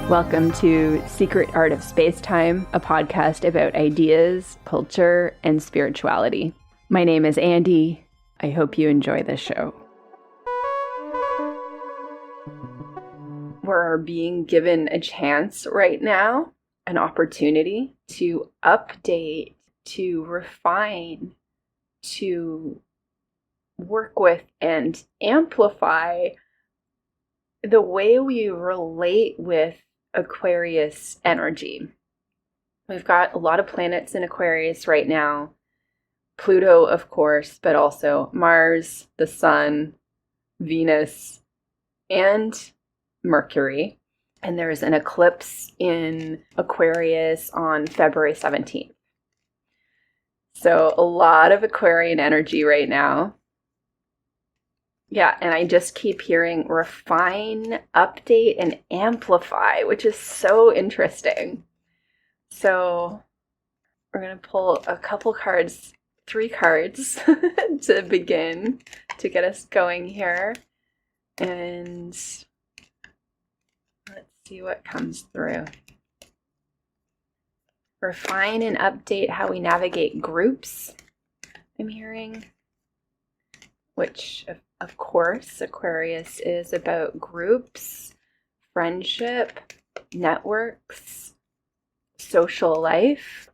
Welcome to Secret Art of Space-Time, a podcast about ideas, culture, and spirituality. My name is Andy. I hope you enjoy the show. We're being given a chance right now, an opportunity to update, to refine, to work with and amplify the way we relate with Aquarius energy. We've got a lot of planets in Aquarius right now. Pluto, of course, but also Mars, the Sun, Venus, and Mercury. And there's an eclipse in Aquarius on February 17th. So a lot of Aquarian energy right now. Yeah, and I just keep hearing refine, update, and amplify, which is so interesting. So we're going to pull a couple cards, 3 cards to begin, to get us going here. And let's see what comes through. Refine and update how we navigate groups, I'm hearing. Which, of course, Aquarius is about groups, friendship, networks, social life.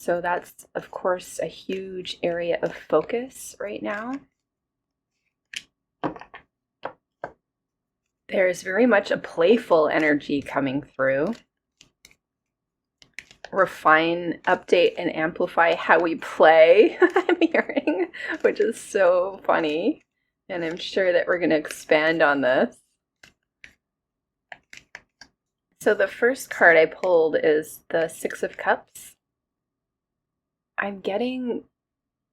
So that's, of course, a huge area of focus right now. There's very much a playful energy coming through. Refine, update, and amplify how we play, I'm hearing, which is so funny. And I'm sure that we're going to expand on this. So the first card I pulled is the 6 of Cups. I'm getting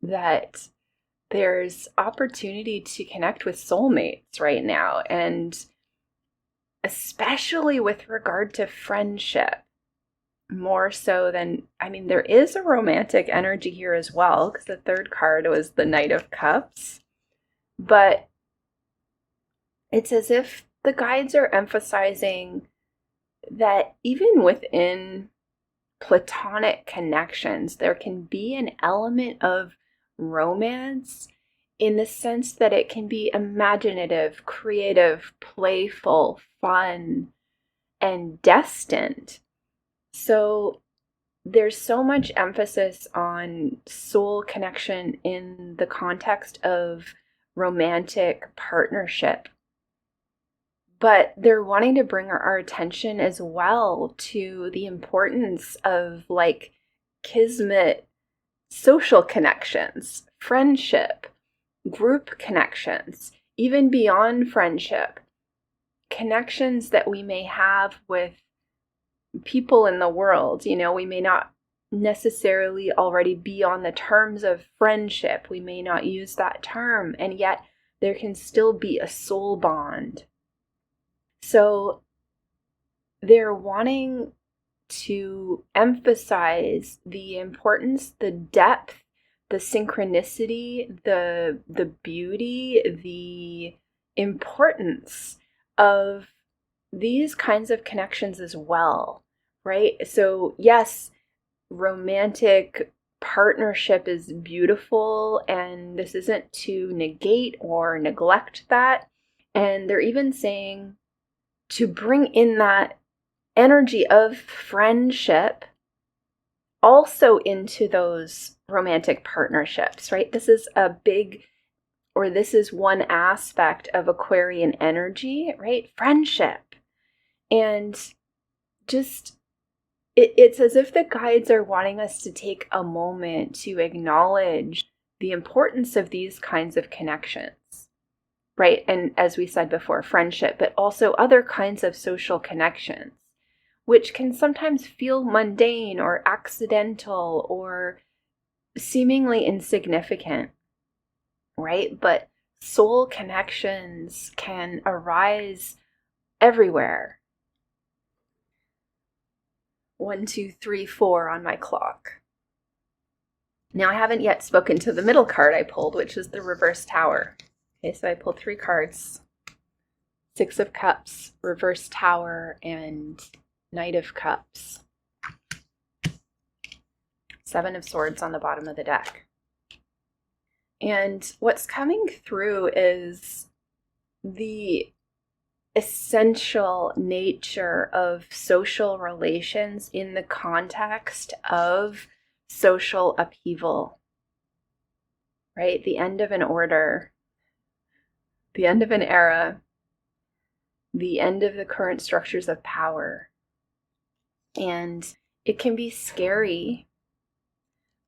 that there's opportunity to connect with soulmates right now, and especially with regard to friendship. More so than, there is a romantic energy here as well, because the third card was the Knight of Cups. But it's as if the guides are emphasizing that even within platonic connections, there can be an element of romance in the sense that it can be imaginative, creative, playful, fun, and destined. So there's so much emphasis on soul connection in the context of romantic partnership. But they're wanting to bring our attention as well to the importance of kismet social connections, friendship, group connections, even beyond friendship, connections that we may have with people in the world. We may not necessarily already be on the terms of friendship. We may not use that term, and yet there can still be a soul bond. So they're wanting to emphasize the importance, the depth, the synchronicity, the beauty, the importance of these kinds of connections as well, right? So yes, romantic partnership is beautiful, and this isn't to negate or neglect that. And they're even saying to bring in that energy of friendship also into those romantic partnerships, right? This is this is one aspect of Aquarian energy, right? Friendship. And just, it's as if the guides are wanting us to take a moment to acknowledge the importance of these kinds of connections, right? And as we said before, friendship, but also other kinds of social connections, which can sometimes feel mundane or accidental or seemingly insignificant, right? But soul connections can arise everywhere. 1, 2, 3, 4 on my clock. Now I haven't yet spoken to the middle card I pulled, which is the reverse tower. Okay, so I pulled 3 cards. Six of Cups, reverse Tower, and Knight of Cups. Seven of Swords on the bottom of the deck. And what's coming through is the essential nature of social relations in the context of social upheaval, right? The end of an order, the end of an era, the end of the current structures of power. And it can be scary,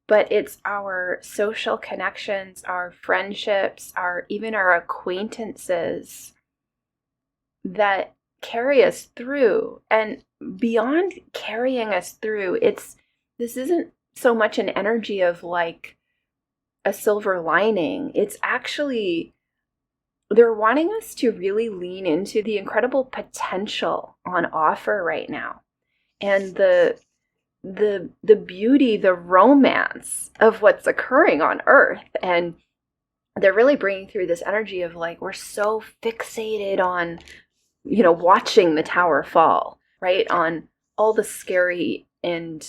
but it's our social connections, our friendships, even our acquaintances that carry us through. And beyond carrying us through, this isn't so much an energy of like a silver lining. It's actually, they're wanting us to really lean into the incredible potential on offer right now. And the beauty, the romance of what's occurring on Earth. And they're really bringing through this energy of like, we're so fixated on, watching the tower fall, right? On all the scary and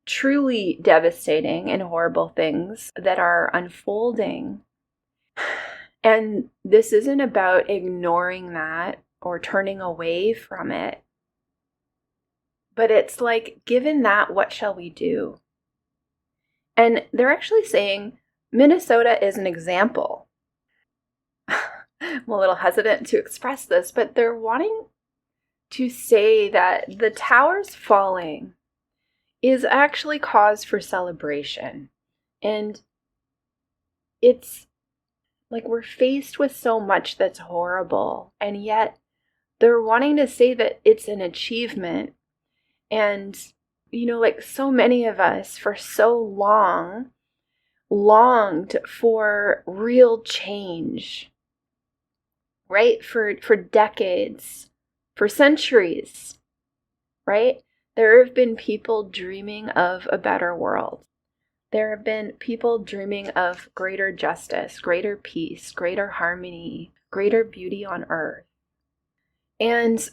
truly devastating and horrible things that are unfolding. And this isn't about ignoring that or turning away from it. But it's like, given that, what shall we do? And they're actually saying Minnesota is an example. I'm a little hesitant to express this, but they're wanting to say that the towers falling is actually cause for celebration. And it's like we're faced with so much that's horrible, and yet they're wanting to say that it's an achievement. And, like so many of us for so long longed for real change, right? For decades, for centuries, right? There have been people dreaming of a better world. There have been people dreaming of greater justice, greater peace, greater harmony, greater beauty on earth. And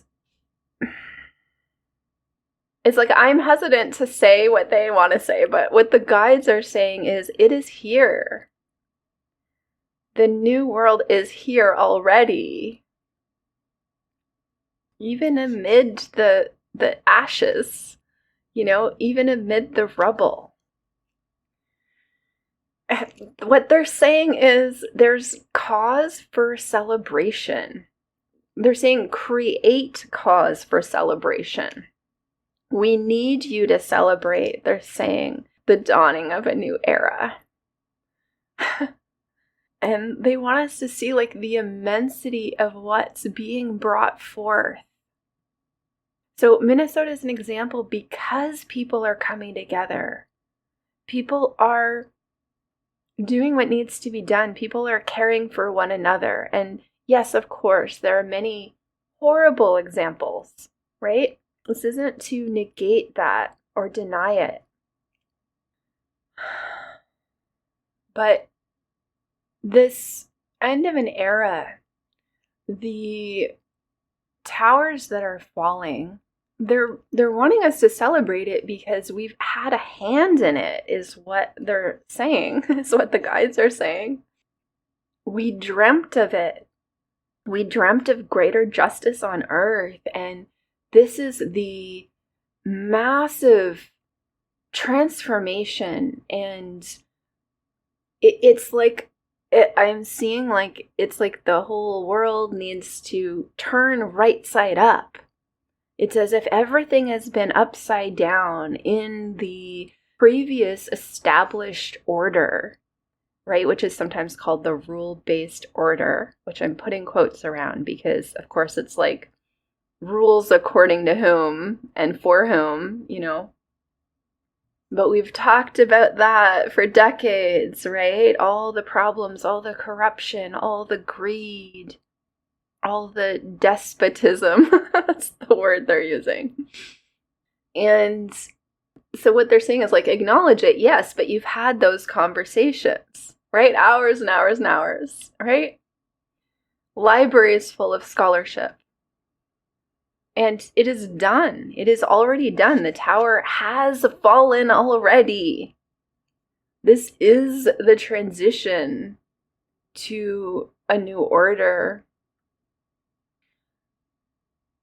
it's like, I'm hesitant to say what they want to say, but what the guides are saying is, it is here. The new world is here already. Even amid the ashes, even amid the rubble. What they're saying is there's cause for celebration. They're saying create cause for celebration. We need you to celebrate, they're saying, the dawning of a new era. And they want us to see like the immensity of what's being brought forth. So Minnesota is an example because people are coming together. People are doing what needs to be done. People are caring for one another. And yes, of course, there are many horrible examples, right? This isn't to negate that or deny it. But this end of an era, the towers that are falling, they're wanting us to celebrate it because we've had a hand in it, is what they're saying, is what the guides are saying. We dreamt of it. We dreamt of greater justice on earth, and this is the massive transformation, and it's like, I'm seeing like, it's like the whole world needs to turn right side up. It's as if everything has been upside down in the previous established order, right? Which is sometimes called the rule-based order, which I'm putting quotes around because, of course, it's like rules according to whom and for whom, But we've talked about that for decades, right? All the problems, all the corruption, all the greed, all the despotism. That's the word they're using. And so what they're saying is like, acknowledge it, yes, but you've had those conversations, right? Hours and hours and hours, right? Libraries full of scholarship, And it is done. It is already done. The tower has fallen already. This is the transition to a new order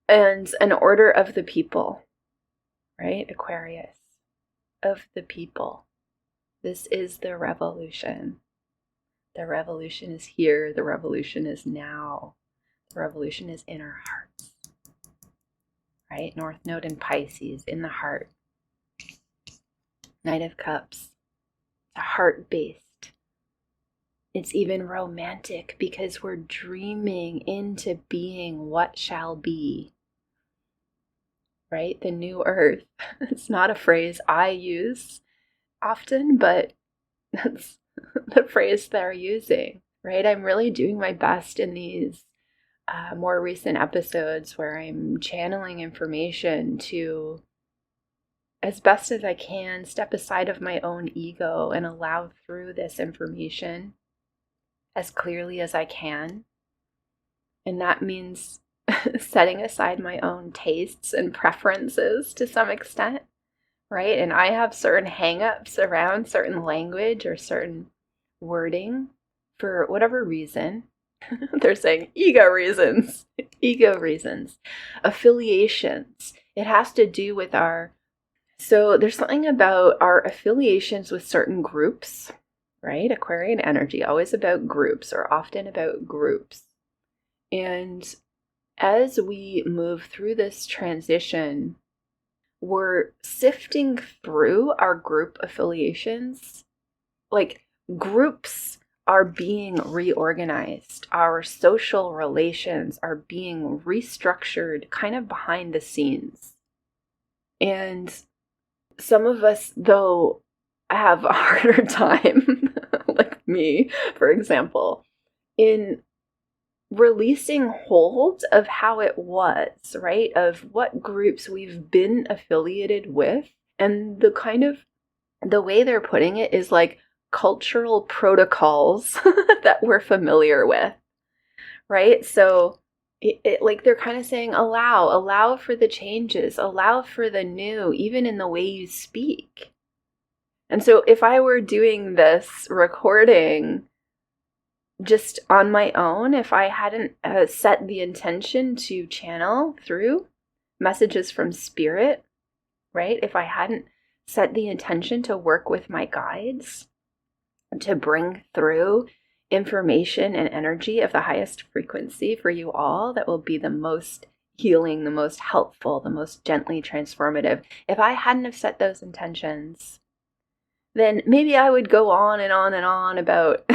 and an order of the people, right? Aquarius, of the people. This is the revolution. The revolution is here. The revolution is now. The revolution is in our hearts, right? North Node in Pisces, in the heart. Knight of Cups, heart-based. It's even romantic because we're dreaming into being what shall be, right? The new earth. It's not a phrase I use often, but that's the phrase they're using, right? I'm really doing my best in these more recent episodes where I'm channeling information to, as best as I can, step aside of my own ego and allow through this information as clearly as I can. And that means setting aside my own tastes and preferences to some extent, right? And I have certain hang-ups around certain language or certain wording for whatever reason. They're saying ego reasons, affiliations. It has to do with so there's something about our affiliations with certain groups, right? Aquarian energy, always about groups or often about groups. And as we move through this transition, we're sifting through our group affiliations. Like, groups are being reorganized. Our social relations are being restructured kind of behind the scenes. And some of us, though, have a harder time, like me, for example, in releasing hold of how it was, right? Of what groups we've been affiliated with. And the way they're putting it is like cultural protocols that we're familiar with, right? So like they're kind of saying, allow for the changes, allow for the new, even in the way you speak. And so if I were doing this recording just on my own, if I hadn't set the intention to channel through messages from spirit, right? If I hadn't set the intention to work with my guides, to bring through information and energy of the highest frequency for you all that will be the most healing, the most helpful, the most gently transformative. If I hadn't have set those intentions, then maybe I would go on and on and on about,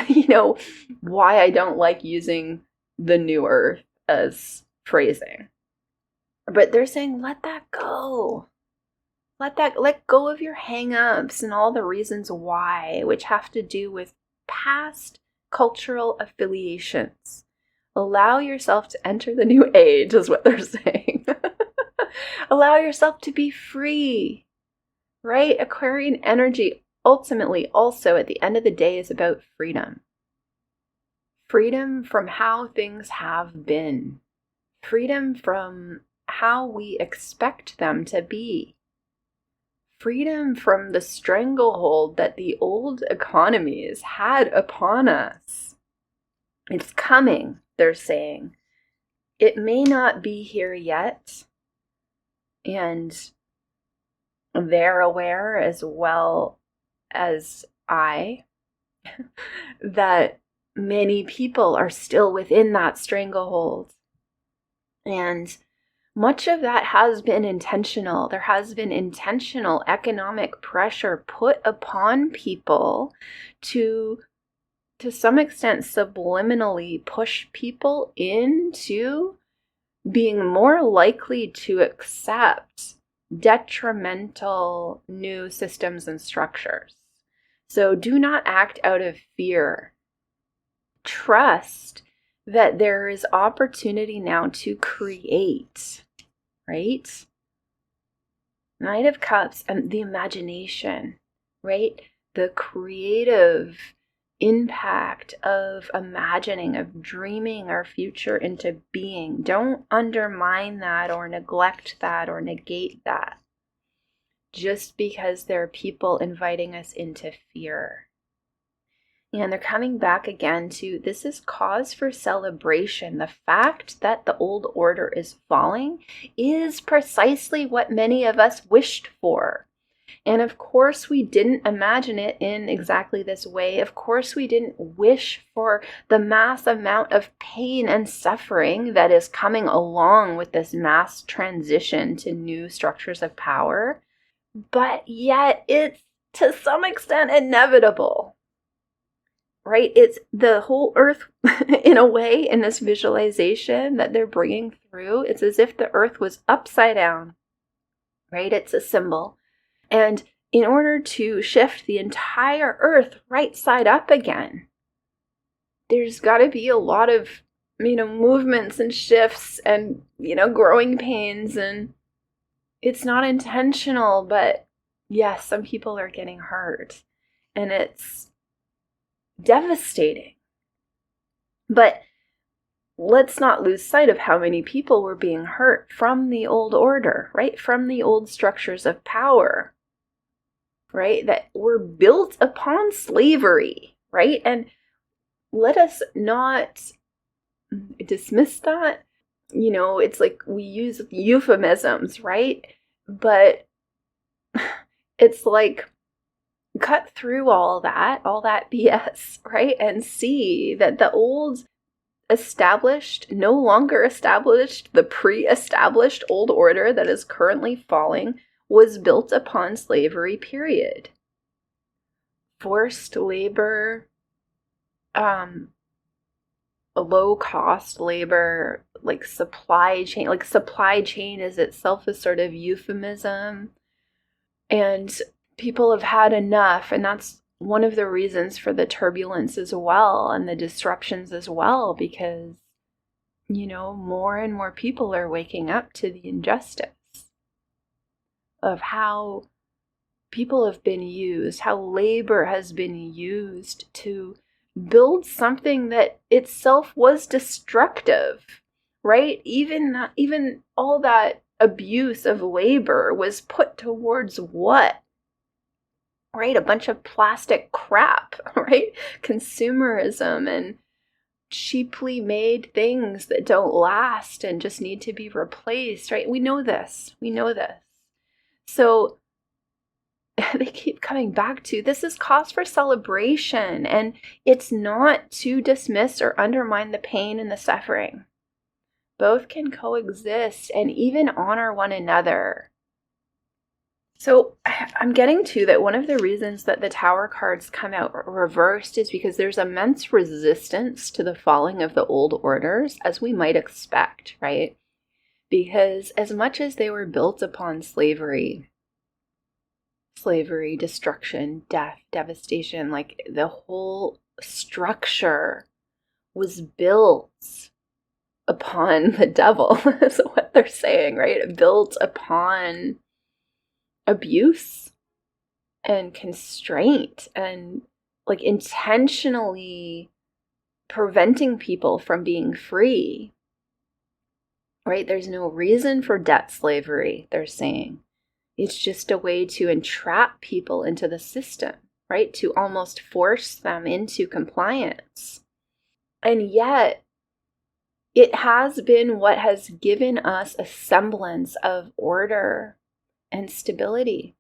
why I don't like using the new earth as phrasing. But they're saying, let that go. Let go of your hang-ups and all the reasons why, which have to do with past cultural affiliations. Allow yourself to enter the new age, is what they're saying. Allow yourself to be free, right? Aquarian energy ultimately also at the end of the day is about freedom. Freedom from how things have been. Freedom from how we expect them to be. Freedom from the stranglehold that the old economies had upon us. It's coming, they're saying. It may not be here yet. And they're aware as well as I that many people are still within that stranglehold. And much of that has been intentional. There has been intentional economic pressure put upon people to some extent subliminally push people into being more likely to accept detrimental new systems and structures. So do not act out of fear. Trust that there is opportunity now to create, right? Knight of Cups and the imagination, right? The creative impact of imagining, of dreaming our future into being. Don't undermine that or neglect that or negate that just because there are people inviting us into fear. And they're coming back again to this is cause for celebration. The fact that the old order is falling is precisely what many of us wished for. And of course, we didn't imagine it in exactly this way. Of course, we didn't wish for the mass amount of pain and suffering that is coming along with this mass transition to new structures of power. But yet, it's to some extent inevitable. Right? It's the whole earth, in a way, in this visualization that they're bringing through. It's as if the earth was upside down, right? It's a symbol. And in order to shift the entire earth right side up again, there's got to be a lot of, movements and shifts and, growing pains. And it's not intentional, but yes, some people are getting hurt. And it's devastating. But let's not lose sight of how many people were being hurt from the old order, right? From the old structures of power, right? That were built upon slavery, right? And let us not dismiss that. It's like we use euphemisms, right? But it's like, cut through all that BS, right? And see that the old no longer established, the pre-established old order that is currently falling was built upon slavery, period. Forced labor, low-cost labor, like supply chain is itself a sort of euphemism. And people have had enough, and that's one of the reasons for the turbulence as well and the disruptions as well, because, more and more people are waking up to the injustice of how people have been used, how labor has been used to build something that itself was destructive, right? Even all that abuse of labor was put towards what? Right? A bunch of plastic crap, right? Consumerism and cheaply made things that don't last and just need to be replaced, right? We know this. So they keep coming back to this is cause for celebration, and it's not to dismiss or undermine the pain and the suffering. Both can coexist and even honor one another. So I'm getting to that one of the reasons that the Tower cards come out reversed is because there's immense resistance to the falling of the old orders, as we might expect, right? Because as much as they were built upon slavery, destruction, death, devastation, like the whole structure was built upon the devil, is what they're saying, right? Built upon abuse and constraint and like intentionally preventing people from being free, right? There's no reason for debt slavery, they're saying. It's just a way to entrap people into the system, right? To almost force them into compliance. And yet, it has been what has given us a semblance of order and stability.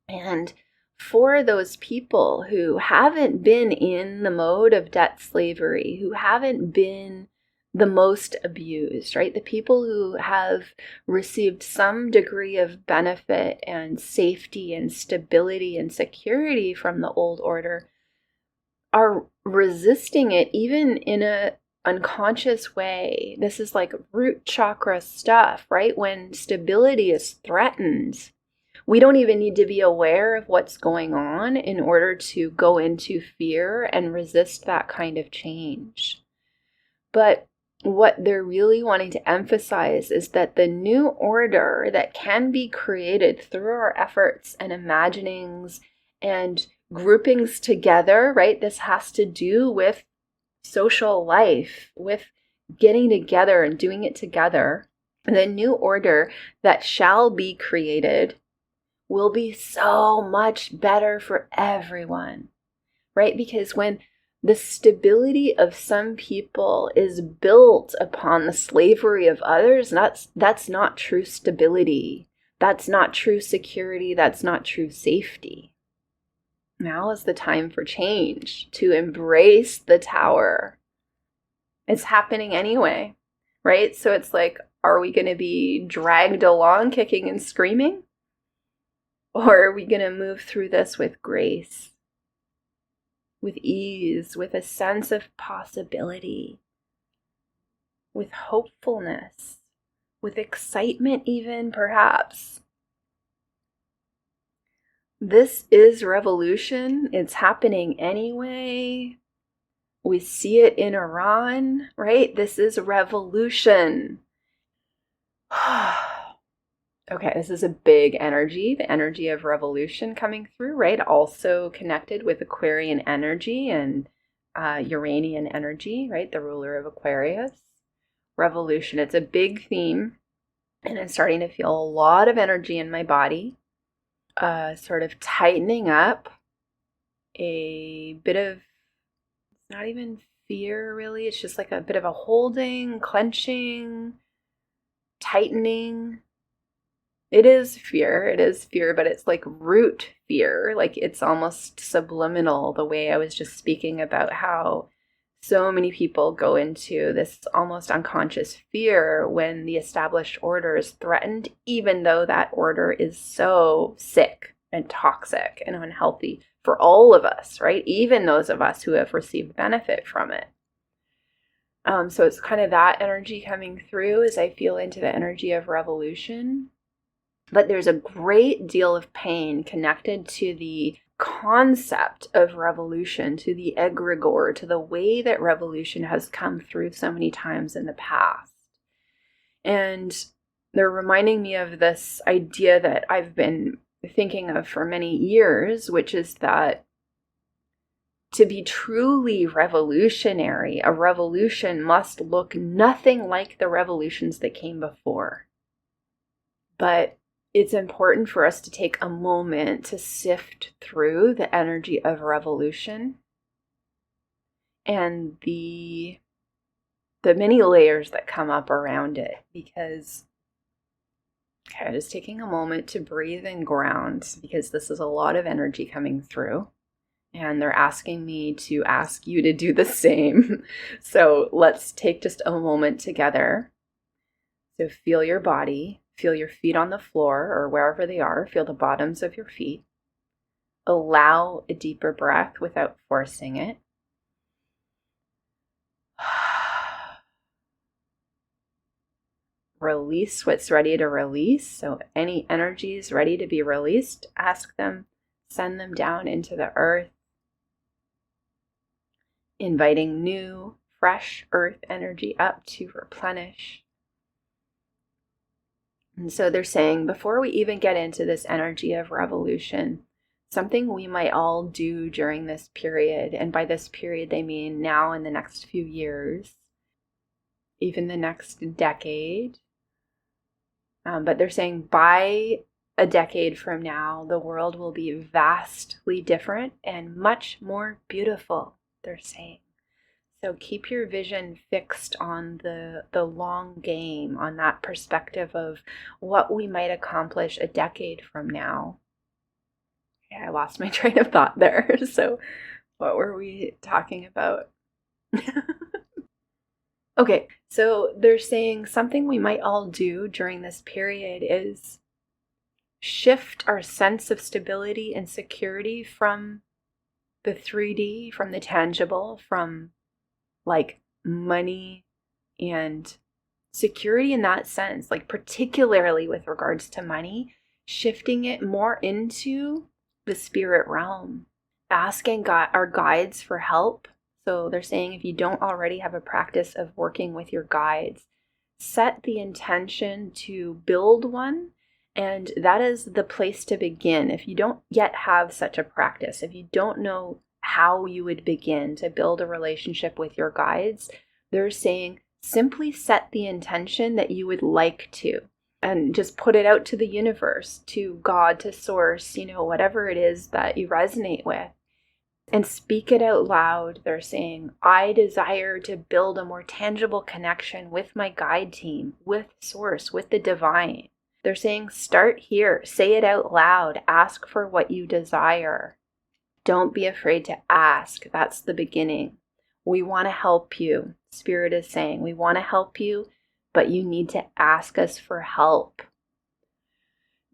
And for those people who haven't been in the mode of debt slavery, who haven't been the most abused, right? The people who have received some degree of benefit and safety and stability and security from the old order are resisting it even in a unconscious way. This is like root chakra stuff, right? When stability is threatened, we don't even need to be aware of what's going on in order to go into fear and resist that kind of change. But what they're really wanting to emphasize is that the new order that can be created through our efforts and imaginings and groupings together, right? This has to do with social life, with getting together and doing it together. The new order that shall be created will be so much better for everyone, right? Because when the stability of some people is built upon the slavery of others, that's not true stability. That's not true security. That's not true safety. Now is the time for change, to embrace the tower. It's happening anyway, right? So it's like, are we going to be dragged along kicking and screaming? Or are we going to move through this with grace, with ease, with a sense of possibility, with hopefulness, with excitement even, perhaps? This is revolution. It's happening anyway. We see it in Iran, right? This is revolution. Okay, this is a big energy, the energy of revolution coming through, right? Also connected with Aquarian energy and Uranian energy, right? The ruler of Aquarius. Revolution, it's a big theme, and I'm starting to feel a lot of energy in my body, sort of tightening up, a bit of, not even fear really, it's just like a bit of a holding, clenching, tightening. It is fear, but it's like root fear. Like it's almost subliminal, the way I was just speaking about how so many people go into this almost unconscious fear when the established order is threatened, even though that order is so sick and toxic and unhealthy for all of us, right? Even those of us who have received benefit from it. So it's kind of that energy coming through as I feel into the energy of revolution. But there's a great deal of pain connected to the concept of revolution, to the egregore, to the way that revolution has come through so many times in the past. And they're reminding me of this idea that I've been thinking of for many years, which is that to be truly revolutionary, a revolution must look nothing like the revolutions that came before. But it's important for us to take a moment to sift through the energy of revolution and the many layers that come up around it, because just taking a moment to breathe and ground, because this is a lot of energy coming through and they're asking me to ask you to do the same. So let's take just a moment together. So feel your body. Feel your feet on the floor or wherever they are. Feel the bottoms of your feet. Allow a deeper breath without forcing it. Release what's ready to release. So any energies ready to be released, ask them, send them down into the earth. Inviting new, fresh earth energy up to replenish. And so they're saying, before we even get into this energy of revolution, something we might all do during this period, and by this period they mean now in the next few years, even the next decade. But they're saying by a decade from now, the world will be vastly different and much more beautiful, they're saying. So keep your vision fixed on the long game, on that perspective of what we might accomplish a decade from now. Yeah, I lost my train of thought there. So what were we talking about? Okay, so they're saying something we might all do during this period is shift our sense of stability and security from the 3D, from the tangible, from like money and security in that sense, like particularly with regards to money, shifting it more into the spirit realm, asking our guides for help. So they're saying if you don't already have a practice of working with your guides, set the intention to build one And that is the place to begin. If you don't yet have such a practice, if you don't know how you would begin to build a relationship with your guides, they're saying simply set the intention that you would like to, and just put it out to the universe, to God, to source, whatever it is that you resonate with, and speak it out loud. They're saying, I desire to build a more tangible connection with my guide team, with source, with the divine. They're saying, start here, say it out loud, ask for what you desire. Don't be afraid to ask. That's the beginning. We want to help you. Spirit is saying, we want to help you, but you need to ask us for help.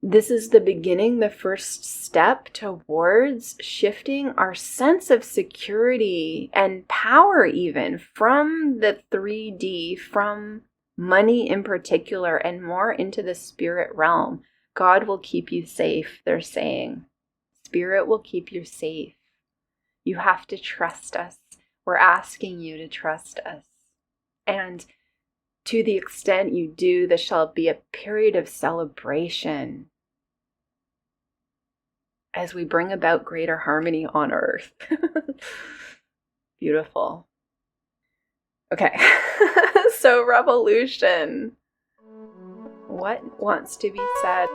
This is the beginning, the first step towards shifting our sense of security and power, even from the 3D, from money in particular, and more into the spirit realm. God will keep you safe, they're saying. Spirit will keep you safe. You have to trust us. We're asking you to trust us. And to the extent you do, there shall be a period of celebration as we bring about greater harmony on earth. Beautiful. Okay, so revolution. What wants to be said?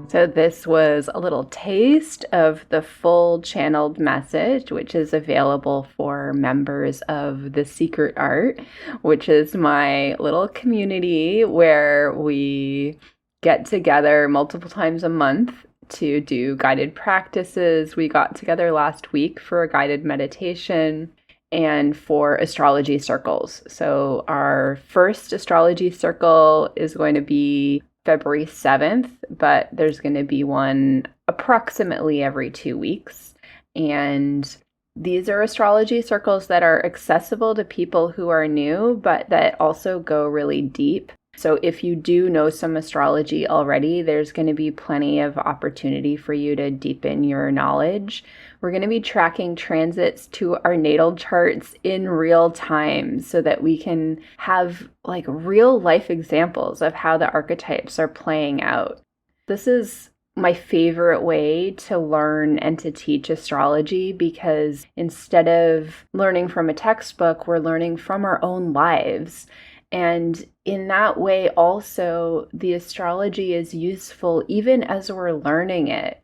So this was a little taste of the full channeled message, which is available for members of The Secret Art, which is my little community where we get together multiple times a month to do guided practices. We got together last week for a guided meditation and for astrology circles. So our first astrology circle is going to be February 7th, but there's going to be one approximately every 2 weeks. And these are astrology circles that are accessible to people who are new, but that also go really deep. So if you do know some astrology already, there's going to be plenty of opportunity for you to deepen your knowledge. We're going to be tracking transits to our natal charts in real time so that we can have like real life examples of how the archetypes are playing out. This is my favorite way to learn and to teach astrology, because instead of learning from a textbook, we're learning from our own lives. And in that way, also, the astrology is useful even as we're learning it.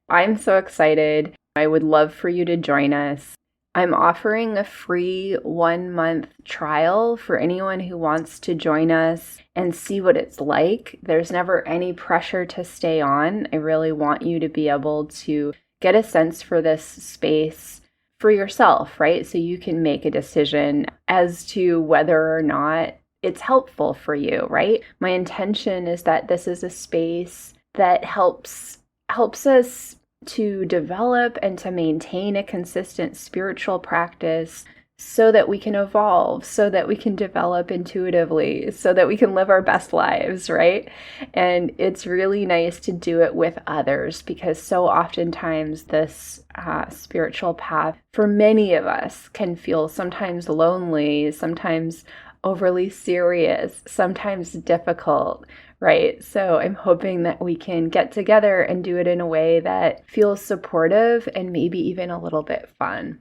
I'm so excited. I would love for you to join us. I'm offering a free 1-month trial for anyone who wants to join us and see what it's like. There's never any pressure to stay on. I really want you to be able to get a sense for this space for yourself, right? So you can make a decision as to whether or not it's helpful for you, right? My intention is that this is a space that helps us to develop and to maintain a consistent spiritual practice so that we can evolve, so that we can develop intuitively, so that we can live our best lives, right? And it's really nice to do it with others, because so oftentimes this spiritual path for many of us can feel sometimes lonely, sometimes overly serious, sometimes difficult, right? So I'm hoping that we can get together and do it in a way that feels supportive and maybe even a little bit fun.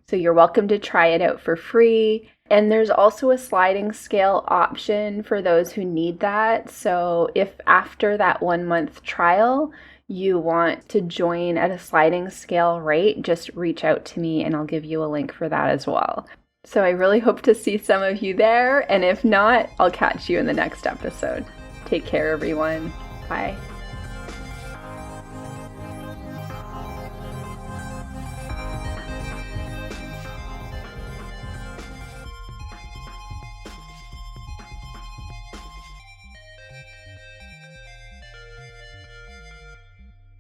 So you're welcome to try it out for free. And there's also a sliding scale option for those who need that. So if after that 1-month trial, you want to join at a sliding scale rate, just reach out to me and I'll give you a link for that as well. So I really hope to see some of you there, and if not, I'll catch you in the next episode. Take care, everyone. Bye.